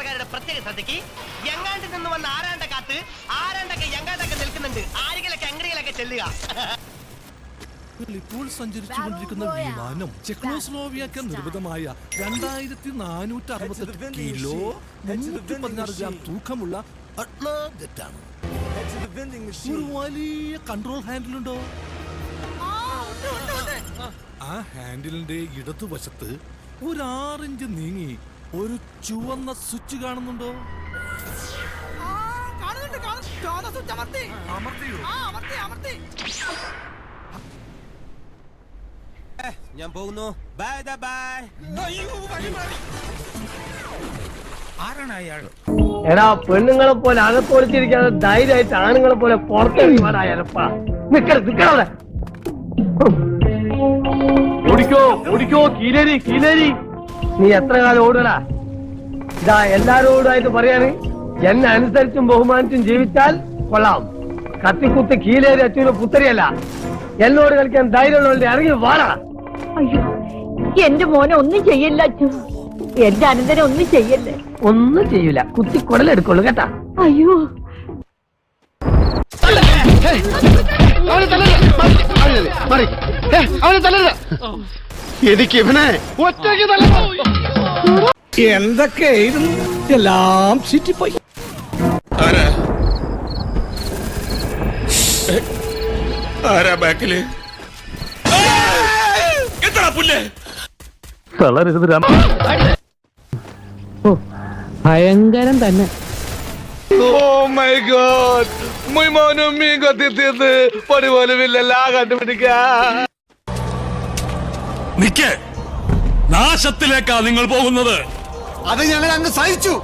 യാത്രക്കാരുടെ പ്രത്യേക ശ്രദ്ധയ്ക്ക് എങ്ങാണ്ടിൽ നിന്ന് വന്ന ആരാണ്ട കാത്ത് ആരാണ്ടൊക്കെ എങ്ങാണ്ടൊക്കെ നിൽക്കുന്നുണ്ട്. ആരെങ്കിലൊക്കെ എങ്ങനെയൊക്കെ ചെല്ലുക. ഇപ്പോൾ സഞ്ചരിച്ചുകൊണ്ടിരിക്കുന്ന വിമാനം ചെക്കോസ്ലോവാക്യ നിർമ്മിതമായ 2468 കിലോ 316 ഗ്രാം തൂക്കമുള്ള അറ്റ്ലാന്റാണ്. ഒരു വലിയ കൺട്രോൾ ഹാൻഡിലുണ്ടോ? ആ ഹാൻഡിലിന്റെ ഇടതുവശത്ത് ഒരു 6 ഇഞ്ച് നീങ്ങി ഒരു ചുവന്ന സ്വിച്ച് കാണുന്നുണ്ടോ? ഞാൻ പോകുന്നു. Bye bye. എടാ, പെണ്ണുങ്ങളെ പോലെ അകത്തൊളിച്ചിരിക്കാതെ ധൈര്യമായിട്ട് ആണുങ്ങളെ പോലെ പുറത്തിറങ്ങി വേടായാലപ്പാ. നിക്കവിടെ. ഓടിക്കോ കീലേരി. നീ എത്ര കാലം ഓടടാ? ഇതാ എല്ലാരോടായിട്ട് പറയാണ്, എന്നെ അനുസരിച്ചും ബഹുമാനിച്ചും ജീവിച്ചാൽ കൊള്ളാം. കത്തിക്കുത്തി കീലേരി അച്ഛനും പുത്തരിയല്ല. എന്നോട് കളിക്കാൻ ധൈര്യമുള്ളവരുടെ ഇറങ്ങി വാടാ. അയ്യോ, എന്റെ മോനെ ഒന്നും ചെയ്യല്ല അച്ഛൻ. എന്റെ അനന്തരം ഒന്നും ചെയ്യല്ലേ. ഒന്നും ചെയ്യൂല, കുത്തി കുടലെടുക്കുള്ളൂ കേട്ടാ. അയ്യോ, എനിക്ക് ഇവനെ ഒറ്റയ്ക്ക് എന്തൊക്കെയായിരുന്നു, എല്ലാം ചുറ്റിപ്പോയി. ആരാ ബാക്കില്? ഭയങ്കരം തന്നെ. Oh my God! Muy mono amigo തീർത്ത് പണി പോലുമില്ലല്ല കണ്ടുപിടിക്കാ. നിക്ക്, നാശത്തിലേക്കാ നിങ്ങൾ പോകുന്നത്. അത് ഞങ്ങൾ അങ്ങ് സഹിച്ചു.